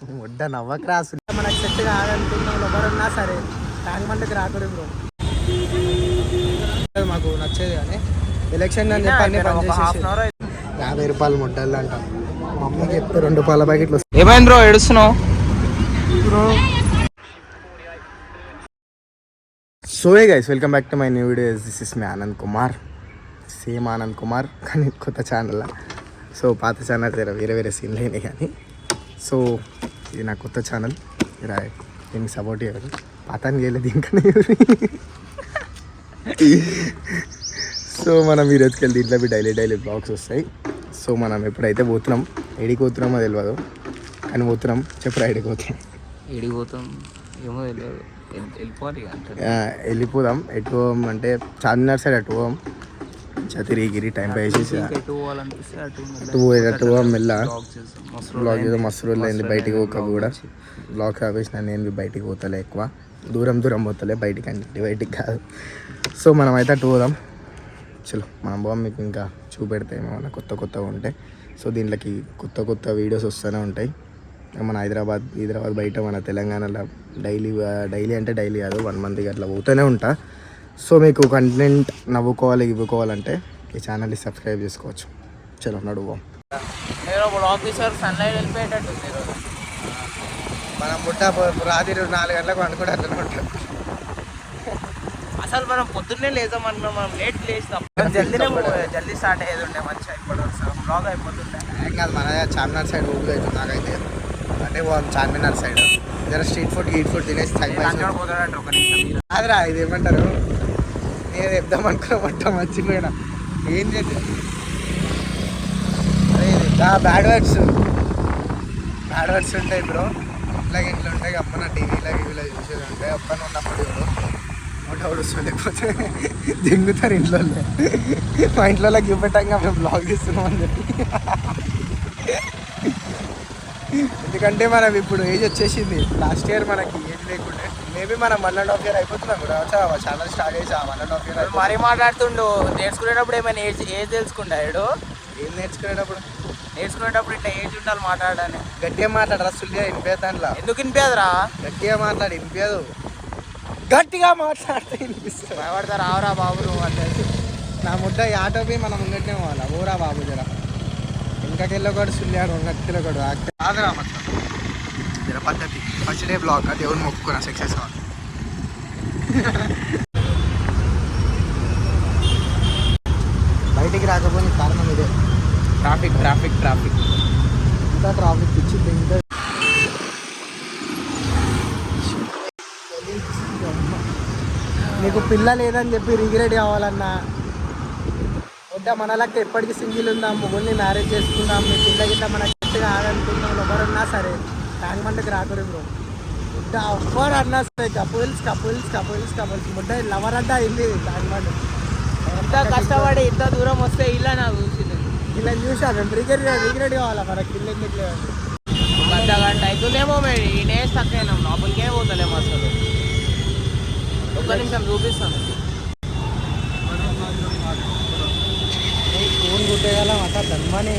వడ్డ నవ్వక్రాసు మనకు సెట్ కాదనుకున్నాం ఎవరున్నా సరే ట్యాంక్మండ్కి రాకూడదు బ్రో. మాకు నచ్చేది కానీ ఎలక్షన్ అని చెప్పి పనిచేసేసి 50 రూపాయలు ముడ్డలు అంట. మా అమ్మకి చెప్తే 2 రూపాయల ప్యాకెట్లు. ఏమైంది బ్రో ఏడుస్తున్నావు? So hey guys, welcome back to my new video. This is me Anand Kumar, same Anand Kumar కానీ కొత్త ఛానల్. సో పాత ఛానల్ వేరే వేరే సీన్లు అయినాయి కానీ. సో ఇది నా కొత్త ఛానల్, దీనికి సపోర్ట్ చేయరు. పాతాన్ని చేయలేదు ఇంకా. సో మనం ఈరోజుకి వెళ్ళి దీంట్లో డైలీ బ్లాగ్స్ వస్తాయి. సో మనం ఎప్పుడైతే పోతున్నాం, ఏడికి పోతున్నామో తెలియదు కానీ పోతున్నాం. చెప్పరా ఏడికి పోతున్నాం? ఏడికి పోతాం ఏమో తెలియదు, వెళ్ళిపోదాం. ఎటు పోదాం అంటే చార్మినార్ సైడ్ అటు పోదాం. తిరిగి టైం వేసేసి అటు పోదాం. మెల్ల బ్లాగ్ ఏదో మస్తు రోజులు అయింది బయటికి పోక కూడా. బ్లాగ్ ఆపేసిన నేను బయటికి పోతలే, ఎక్కువ దూరం పోతలే బయటికి, అంటే బయటికి కాదు. సో మనం అయితే అటు పోదాం. చలో మనం పోదాం. మీకు ఇంకా చూపెడితే ఏమైనా కొత్తగా ఉంటాయి. సో దీంట్లోకి కొత్త వీడియోస్ వస్తూనే ఉంటాయి. మన హైదరాబాద్ బయట మన తెలంగాణలో డైలీ అంటే డైలీ కాదు, 1 మంత్కి అట్లా పోతూనే ఉంటా. సో మీకు కంటెంట్ ఇవ్వుకోవాలంటే ఈ ఛానల్ని సబ్స్క్రైబ్ చేసుకోవచ్చు. చలో నడువాం. మనం పుట్ట రాత్రి 4 గంటలకు అనుకుంటే అట్లనే ఉంటాం. అసలు మనం పొద్దున్నే లేదామన్నా, మనం లేట్ లేస్తాం. జల్దీ స్టార్ట్ అయ్యేది ఉండే మంచిగా. ఇప్పుడు బ్లాగ్ అయిపోతుండే. ఏం కాదు, మన చార్మినార్ సైడ్ ఊపిరి అవుతుంది నాకైతే. అంటే చార్మినార్ సైడ్ జర స్ట్రీట్ ఫుడ్ తినేసి కాదురా. ఇది ఏమంటారు, నేను చెప్దాం అనుకున్నా మర్చిపోయినా. ఏం చేద్దాం అదే ఇది బ్యాడ్ వర్డ్స్ ఉంటాయి బ్రో. ఇంట్లో ఉంటాయి. అమ్మ నా టీవీలో చూసేది ఉంటాయి. అప్పని ఉన్నప్పుడు ఒకటి వస్తుంది, లేకపోతే దింగుతారు ఇంట్లో. మా ఇంట్లో చూపెట్టాక మేము బ్లాగ్ తీస్తున్నామని చెప్పి. ఎందుకంటే మనం ఇప్పుడు ఏజ్ వచ్చేసింది. లాస్ట్ ఇయర్ మనకి ఏజ్ లేకుండే. మేబీ మనం 1.5 year అయిపోతున్నాం కూడా. ఛానల్ స్టార్ట్ చేసి 1.5 year మరీ మాట్లాడుతుండు. నేర్చుకునేటప్పుడు ఏమైనా ఏజ్ తెలుసుకుంటాడు. ఏం నేర్చుకునేటప్పుడు ఇట్లా ఏజ్ ఉండాలి మాట్లాడాలని. గట్టిగా మాట్లాడరా, సుల్లిగా వినిపేది. దాంట్లో ఎందుకు వినిపేదరా? గట్టిగా మాట్లాడి వినిపేదు. గట్టిగా మాట్లాడితే వినిపిస్తుంది. భయపడతారు. ఆవరా బాబు నువ్వు అంటే నా ముద్ద ఆటోపి మనం ఉన్నట్టే పోవాలా. ఊరా బాబు జర ఇంకకెళ్ళి ఒకటి సుల్లాడు, ఉన్నట్టులో ఒకటి కాదురా. మొత్తం జర పద్ధతి. ఫస్ట్ డే బ్లాగ్ దేవుని మొక్కుకున్నా సక్సెస్ అవ్వాలి. బయటికి రాకపోతే కారణం ఇదే, ట్రాఫిక్. ఇంత ట్రాఫిక్ ఇచ్చింది. ఇంత నీకు పిల్ల లేదని చెప్పి రిగ్రెట్ కావాలన్నా వద్దా. మనలకి ఎప్పటికీ సింగిల్ ఉందాం, మొగుల్ని మ్యారేజ్ చేసుకుందాం. మీ పిల్ల గిట్ట మనకి సెట్ కాదనుకున్నాం ఎవరన్నా సరే ట్యాంక్మండ్కి రాకూడదు. ముద్ద ఎవరు అన్నా సరే కపుల్స్ ముద్ద లవర్ అంతా అయింది ట్యాంక్మండ్. ఎంత కష్టపడి ఇంత దూరం వస్తే ఇలా నాకు చూసింది. ఇలా చూసాను. రిగ్రెట్ కావాలా మనకి పిల్ల ఎందుకు లేదండి. గంట అవుతుందేమో ఈయనే స్టక్ అయినాం. లోపలికే పోతలేము అసలు. ఒక్క నిమిషం చూపిస్తాను. ఫోన్ కుట్టేయాలం అట్లా ధన్మని.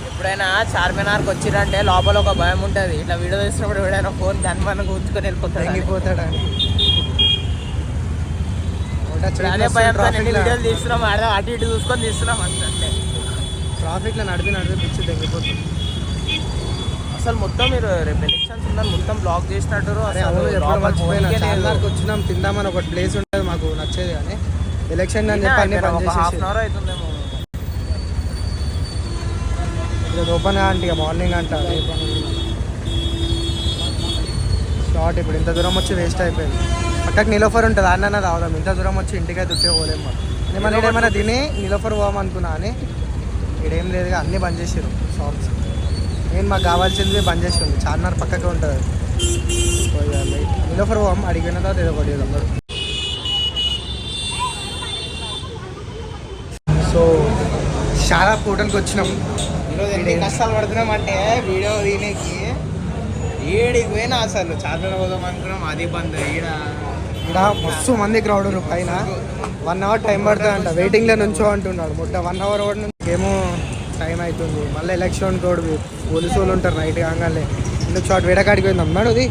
ఎప్పుడైనా చార్మినార్కి వచ్చిరంటే లోపల ఒక భయం ఉంటుంది. ఇట్లా వీడియో తీసినప్పుడు ఎవడైనా ఫోన్ గన్మన్ కూర్చుకొని వెళ్ళిపోతాడు. అదే భయంతో వీడియోలు తీస్తున్నాం, అటు ఇటు చూసుకొని తీస్తున్నాం అంటే. ట్రాఫిక్లో నడిపి పిచ్చి తెగిపోతుంది అసలు. మొత్తం మీరు రేపు ఎలక్షన్స్ ఉందని మొత్తం బ్లాక్ చేసినట్టు. చార్మినార్కి వచ్చినాం, తిందామని ఒక ప్లేస్ ఉంటుంది మాకు నచ్చేది కానీ ఎలక్షన్ అని చెప్పి అన్ని పని చేసేసి. 1/2 hour అవుతుందేమో. ఓపెన్ అంటే మార్నింగ్ అంట షార్ట్. ఇప్పుడు ఇంత దూరం వచ్చి వేస్ట్ అయిపోయింది. పక్కకి నిలోఫర్ ఉంటుంది, అన్న రావదాం. ఇంత దూరం వచ్చి ఇంటికైతే దుట్టే పోలేము. ఏమైనా తిని నిలోఫర్ పోవామనుకున్నా అని ఇక్కడేం లేదుగా, అన్నీ బంద్ చేసారు షాప్స్. నేను మాకు కావాల్సింది బంద్ చేసి ఉంది. చార్మినార్ పక్కకే ఉంటుంది. నిలోఫర్ పోవాం, అడిగిన తర్వాత ఏదో ఒకటి అందరూ. చాలా హోటల్కి వచ్చినాం. ఈరోజు ఎన్ని కష్టాలు పడుతున్నాం అంటే వీడియో తీనేకి ఏడికి పోయినా అసలు చార్మినార్ పోదాం అనుకున్నాం, అది బంద్. ఇక్కడ మస్తు మంది క్రౌడ్ పైన 1 hour టైం పడుతుంది అంట, వెయిటింగ్లో నుంచో అంటున్నాడు. మొట్ట 1 hour కూడా నుంచి ఏమో టైం అవుతుంది. మళ్ళీ ఎలక్షన్ కోడ్ పోలీసు వాళ్ళు ఉంటారు నైట్ కాగానే. ఎందుకు షార్ట్ వేడకాడికి పోయింది అమ్మాడు అది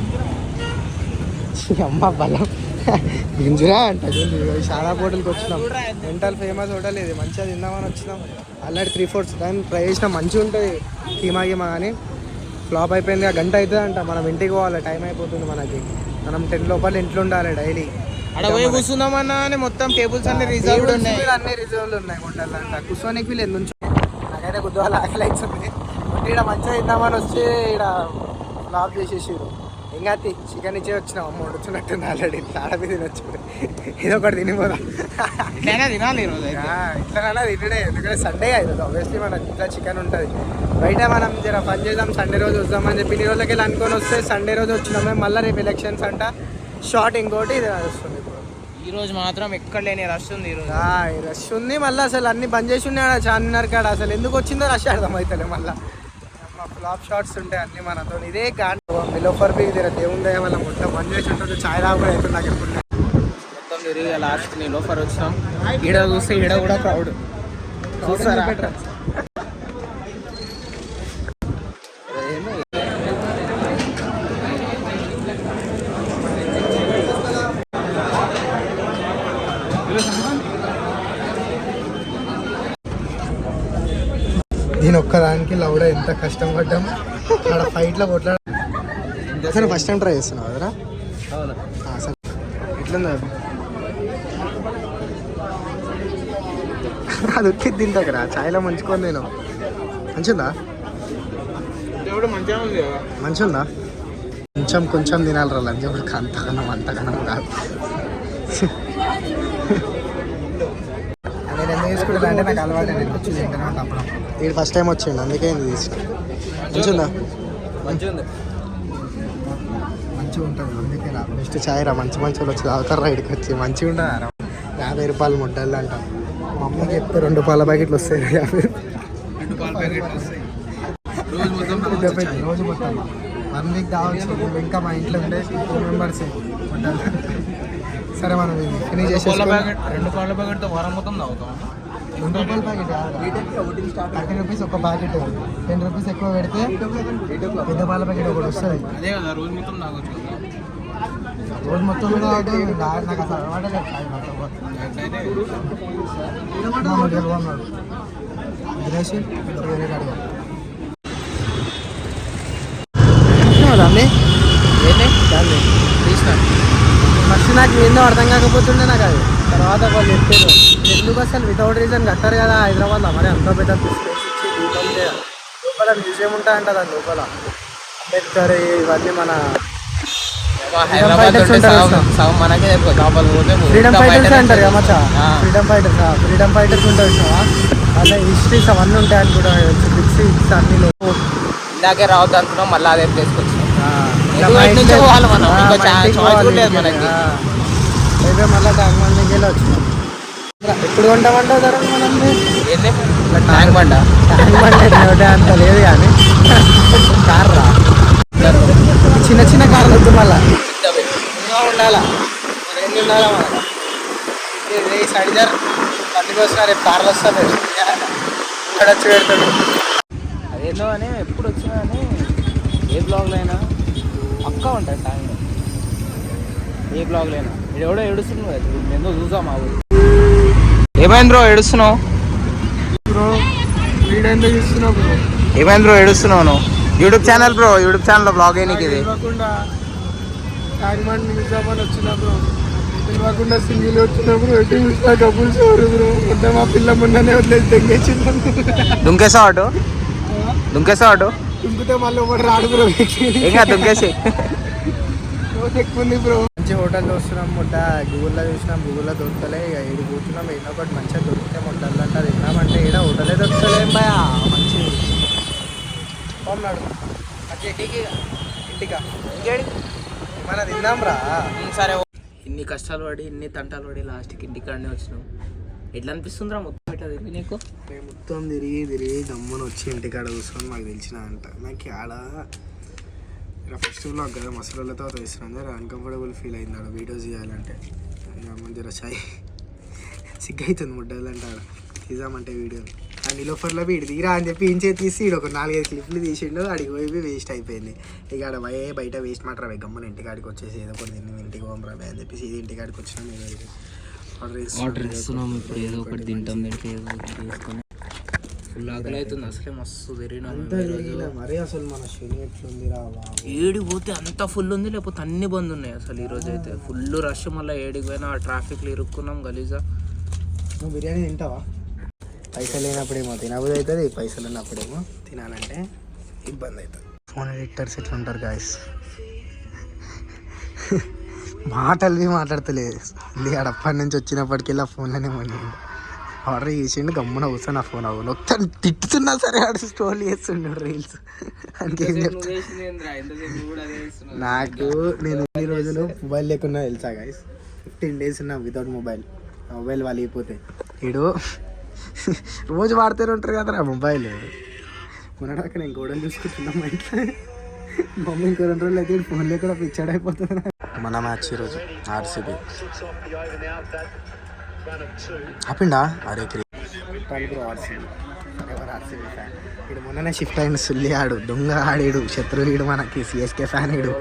అమ్మ బలం గింజురా అంట. చాలా హోటల్కి వచ్చినాం, మెంటల్ ఫేమస్ హోటల్ ఇది. మంచిగా తిందామని వచ్చినాం. ఆల్రెడీ 3-4 టైం ట్రై చేసినా, మంచిగా ఉంటుంది కీమా కానీ ఫ్లాప్ అయిపోయింది. గంట అవుతుంది అంట, మనం ఇంటికి పోవాలి, టైం అయిపోతుంది మనకి. మనం 10 లోపల ఇంట్లో ఉండాలి డైలీ. అక్కడ పోయి కూర్చుందామన్నా అని మొత్తం టేబుల్స్ అన్ని రిజర్వ్డ్ ఉన్నాయి, అన్ని రిజర్వ్లు ఉన్నాయి హోటల్ అంట. కూర్చోనికి వీళ్ళు నుంచి నాకైతే గుద్దువాళ్ళు ఆకలి అవుతుంది. ఇక్కడ మంచిగా తిందామని వచ్చి ఇక్కడ ఫ్లాప్ చేసేసారు. ఇంకా చికెన్ ఇచ్చే వచ్చినాం, అమ్మ వచ్చినట్టుంది ఆల్రెడీ. ఆడపి తినొచ్చు, ఏదో ఒకటి తినిపోదాం. తినాలి ఈరోజు ఇట్లా తినడే, ఎందుకంటే సండే అవుతుంది. ఆబ్వియస్లీ మన ఇంట్లో చికెన్ ఉంటుంది. బయట మనం జర పని చేద్దాం, సండే రోజు వద్దామని చెప్పి ఇన్ని రోజులకి వెళ్ళి అనుకొని వస్తే సండే రోజు వచ్చినామే. మళ్ళీ రేపు ఎలక్షన్స్ అంట, షార్ట్ ఇంకోటి ఇది వస్తుంది. ఈ రోజు మాత్రం ఎక్కడ లేని రష్ ఉంది. ఈరోజు రష్ ఉంది. మళ్ళీ అసలు అన్ని బంద్ చేసి ఉన్నాడు చార్మినార్ కాడ. అసలు ఎందుకు వచ్చిందో రష్ అర్థం అవుతలే. మళ్ళీ ఫ్లాప్ షాట్స్ ఉంటాయి అన్ని మనతో. ఇదే కాదు మిలోఫర్ బీ దేవుని దయ వల్ల మొత్తం బంద్ చేసి ఉంటుంది. ఛాయ్ రాకుండా అవుతుంది నాకు ఎప్పుడు. మొత్తం తిరిగి లాస్ట్ నిలోఫర్ వచ్చినాం. ఈడ చూస్తే ఈడ కూడా క్రౌడ్ చూస్తారా. దీని ఒక్కదానికి లౌడా ఎంత కష్టం పడ్డాం అక్కడ ఫైట్లో కొట్లాడ. అసలు ఫస్ట్ టైం ట్రై చేస్తున్నావు కదరా? సరే ఎట్లుంది అది ఉక్కిది తింటాకరా ఛాయ్లో మంచుకొని నేను. మంచిగా మంచిగా కొంచెం తినాలి రా లంచ్. అంతకనం కాదు. నేను ఎందుకు తీసుకుంటా అంటే నాకు అలవాటు, నేను వచ్చి తింటాను అప్పుడు. ఇది ఫస్ట్ టైం వచ్చిండు అందుకే ఇది తీసుకున్నా. మంచిగా ఉంటుంది అందుకే రా. బెస్ట్ ఛాయ్ రా, మంచి వాళ్ళు వచ్చి తాగుతారు రా ఇక్కడికి వచ్చి. మంచిగా ఉంటుంది రా. 50 రూపాయలు ముడ్డలు అంట. మా అమ్మకి చెప్తే 2 పాల ప్యాకెట్లు వస్తాయి. 2 పాల ప్యాకెట్లు వస్తాయి రోజు మొత్తం 1 వీక్ కావచ్చు. ఇంకా మా ఇంట్లో ఉండే 2 మెంబర్స్ ముడ్డలు. సరే మనం ఫినిష్ చేసేసి 2 పాల ప్యాకెట్తో వారం మొత్తం తాగుతాం. 2 రూపాయల ప్యాకెట్ 30 రూపీస్ ఒక ప్యాకెట్. 10 రూపీస్ ఎక్కువ పెడితే పెద్ద పాల ప్యాకెట్ ఒకటి వస్తుంది. అదే కదా రోజు మొత్తం తాగొచ్చు. రోజు మొత్తం కూడా నాకు అసలు అలవాటే లేదు. దాన్ని ఫస్ట్ నాకు ఏందో అర్థం కాకపోతుండే నాకు అది. తర్వాత వాళ్ళు చెప్పారు ఎందుకు అసలు వితౌట్ రీజన్ కట్టారు కదా హైదరాబాద్లో. మరి అంత పెద్ద స్పేస్ ఇచ్చి దీపం లోపల మ్యూజియం ఉంటాయంట. దాని లోపల అంబేద్కర్ ఇవన్నీ మన ఫ్రీడమ్ ఫైటర్స్ అంటారు కదా మచ్చా. ఫ్రీడమ్ ఫైటర్స్ ఉంటారు వాళ్ళ హిస్టరీస్ అవన్నీ ఉంటాయి అనుకుంటా. పిక్స్ అన్ని ఇందాకే రావద్దు అనుకున్నాం, మళ్ళీ అదే ప్లేస్కి వచ్చినాం. మళ్ళీ ట్యాంక్ బండ్ దగ్గర వచ్చినాం. ఎప్పుడు కొంటామంటావు ధర మనం? ట్యాంక్ బండ్ అంత లేదు కానీ కార్ రా, చిన్న కార్లు వద్దు. మళ్ళీ ఉండాలా రెండు ఉండాలా మనకు. సైజర్ బండికి వస్తున్నా, రేపు కార్లు వస్తాను ఇక్కడ వచ్చి పెడతాడు. అదేందో అని ఎప్పుడు వచ్చినా కానీ ఏ బ్లాగ్లో అయినా పక్కా ఉంటాయి ట్యాంక్. ఏ బ్లాగ్లో అయినా ఇది ఎవడో ఏడుస్తున్నావు కదా, ఎంతో చూసాం మా ఊరు. ఏమైంది బ్రో ఏడుస్తున్నావు? బ్రో వీడియో ఎందుకు చూస్తున్నావు బ్రో? ఏమైంది బ్రో ఏడుస్తున్నావు? నువ్వు యూట్యూబ్ ఛానల్ బ్రో, యూట్యూబ్ ఛానల్లో బ్లాగ్ అయ్యి ఇది ట్యాంక్ బండ్ నిజామని వచ్చిన బ్రో. తెలియకుండా సింగిల్ వచ్చినప్పుడు ఎటు చూసినా కపుల్స్ ఎవరు బ్రో. అంటే మా పిల్ల మొన్ననే వదిలేసి దెంగేసింది. దుంకేసావు అటు దుంకితే మళ్ళీ ఒకటి రాడు బ్రో. ఇంకా దుంకేసి ఎక్కువ ఉంది బ్రో. మంచి హోటల్ చూస్తున్నాం. ముట్ట గూగుల్లో చూసినాం, గూగుల్లో దొరకలే. ఇక ఏడు కూర్చున్నాం. ఏదో ఒకటి మంచిగా దొరికితే హోటల్ అంట తిన్నామంటే ఈడ హోటలే దొరకలేం భయ. మంచి ఇంటికా మన తిన్నాం రా. సరే ఇన్ని కష్టాలు పడి ఇన్ని తంటాలు పడి లాస్ట్కి ఇంటికాడనే వచ్చినాం. ఎట్లా అనిపిస్తుందిరా మొత్తం నీకు మొత్తం తిరిగి గమ్మున వచ్చి ఇంటికాడ కూర్చొని మాకు తెలిసిన అంట నాకు ఆడ ఇలా ఫస్ట్ బ్లాగ్ కదా మసాలాలతో వేస్తున్నాను జర అన్కంఫర్టబుల్ ఫీల్ అయింది ఆడ వీడియోస్ చేయాలంటే జర చాయ్ సిగ్గవుతుంది ముడ్డలంటే ఆడ తీద్దామంటే వీడియో ఆ నిలోఫర్లో వీడి తీరా అని చెప్పి ఇంచే తీసి ఈడు ఒక 4-5 క్లిప్లు తీసిండు అడిగి పోయి వేస్ట్ అయిపోయింది. ఇక ఆడ బయట వేస్ట్ మాట రావే గమ్మున ఇంటికాడికి వచ్చేసి ఏదో కొన్ని తిని ఇంటికి పోం రావే అని చెప్పేసి ఇది ఇంటికాడికి వచ్చినాం. ఆర్డర్ ఇస్తున్నాం ఇప్పుడు ఏదో ఒకటి తింటాం తింటే ఏదో ఒకటి తీసుకొని ఫుల్ ఆకలి అవుతుంది. అసలే మస్తు తిరిగినాం మరీ అసలు మన శని ఎట్లుంది రావా ఏడికి పోతే అంత ఫుల్ ఉంది లేకపోతే అన్ని బంద్ ఉన్నాయి అసలు ఈరోజు అయితే ఫుల్ రష్. మళ్ళీ ఏడికి పోయినా ఆ ట్రాఫిక్లో ఇరుక్కున్నాం గలీజా. నువ్వు బిర్యానీ తింటావా? పైసలు లేనప్పుడేమో తినబుద్ధి అవుతుంది, పైసలు ఉన్నప్పుడేమో తినాలంటే ఇబ్బంది అవుతుంది. ఫోన్ ఎడిటర్స్ ఎట్లా ఉంటారు గాయస్, మాటలు మాట్లాడతలేదు. అడప్పటి నుంచి వచ్చినప్పటికెళ్ళి ఆ ఫోన్లోనే మనీ ఆర్డర్ చేసిండు గమ్మున కూర్చొని ఆ ఫోన్ అవ్వను ఒకసారి తిట్టుతున్నా సరే ఆడు స్టోర్ చేస్తుండడు రీల్స్. అందుకేం చెప్తా నాకు నేను ఎన్ని రోజులు మొబైల్ లేకున్నా తెలుసా గాయస్, 15 days ఉన్నా వితౌట్ మొబైల్ వాళ్ళు అయిపోతే వీడు రోజు వాడుతూనే ఉంటారు కదరా మొబైల్. మొన్నడాక నేను గోడలు చూసుకుంటున్నా మా ఇంట్లో, మమ్మీ ఇంకో 2 రోజులు అయితే ఫోన్ లేకుండా పిచ్చాడు అయిపోతుంది. మన మ్యాచ్ ఈరోజు ఆర్సీబీ ఆపిండా అరే ఆర్సీబీ ఆర్సీబీ ఫ్యాన్ ఇడు మొన్ననే షిఫ్ట్ అయిన సుల్లి ఆడు దొంగ ఆడాడు శత్రువుడు మనకి సిఎస్కే ఫ్యాన్ ఇడు.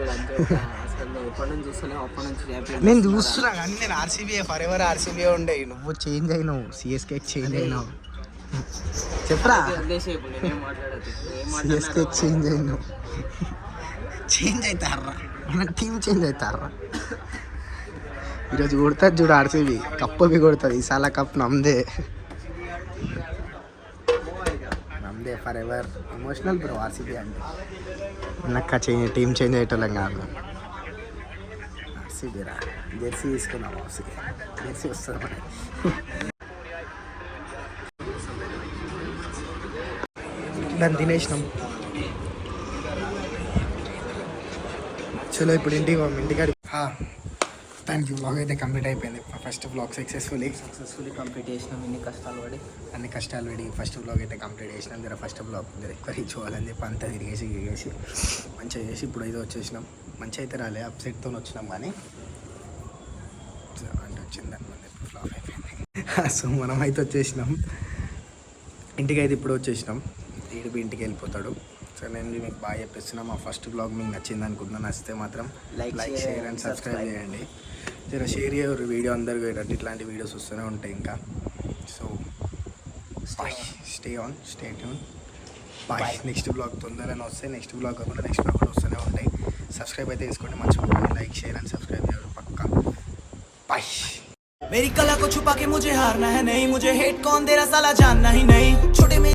నేను చూస్తున్నా కానీ నేను ఆర్సీబీ ఫర్ ఎవర్ ఆర్సీబీ ఉండే, నువ్వు చేంజ్ అయినావు సిఎస్కే చేంజ్ అయినావు చెప్పరా, సిఎస్కే చేంజ్ అయినావు. చేంజ్ అవుతారా మన టీం చేంజ్ అవుతారా. ఈరోజు కొడుతుంది చూడు ఆర్సీబీ, కప్పుకి కొడుతుంది. ఈసారి కప్ నమ్దే forever. Emotional bro RCB అంటే. నాకు టీం చేంజ్ అయ్యేటోళ్ళం కాదు ఆర్సీబీ రా. జెర్సీ తీసుకున్నాం, జెర్సీ వస్తుంది మనకి. దాన్ని తినేసినాం. చలో ఇప్పుడు ఇంటికాడి థ్యాంక్ యూ. బ్లాగ్ అయితే కంప్లీట్ అయిపోయింది. ఫస్ట్ బ్లాగ్ సక్సెస్ఫుల్లీ కంప్లీట్ చేసినాం. అన్ని కష్టాలు పడి ఫస్ట్ బ్లాగ్ అయితే కంప్లీట్ చేసినాం. జర ఫస్ట్ బ్లాగ్ ఎక్కువ రీచ్ అవ్వాలని చెప్పి అంతా తిరిగేసి మంచిగా చేసి ఇప్పుడు అయితే వచ్చేసినాం. మంచిగా అయితే రాలే, అప్సెట్తో వచ్చినాం కానీ అంటే వచ్చిందని ఫ్లాప్ అయిపోయింది. సో మనం అయితే వచ్చేసినాం ఇంటికి. అయితే ఇప్పుడు వచ్చేసినాం. ఈడిపి ఇంటికి వెళ్ళిపోతాడు. సో నేను మీకు బాగా చెప్పేస్తున్నా. మా ఫస్ట్ బ్లాగ్ మీకు నచ్చింది అనుకుంటున్నాను. నచ్చితే మాత్రం లైక్ షేర్ అండ్ సబ్స్క్రైబ్ చేయండి. జర షేర్ చేయరు వీడియో అందరికి పోయేటట్టు, ఇట్లాంటి వీడియోస్ వస్తూనే ఉంటాయి ఇంకా. So stay on, stay tune. Bye. Next blog తొందరగా వస్తాయి. నెక్స్ట్ బ్లాగ్ కాకుండా నెక్స్ట్ బ్లాగ్ కూడా వస్తూనే ఉంటాయి. సబ్స్క్రైబ్ అయితే చేసుకోండి, మర్చిపోకండి. లైక్ షేర్ అండ్ సబ్స్క్రైబ్ చేయరు పక్కా. బాయ్. मेरी कला को छुपा के मुझे हारना है नहीं, मुझे हेट कौन दे रहा साला जानना ही नहीं। छोटे में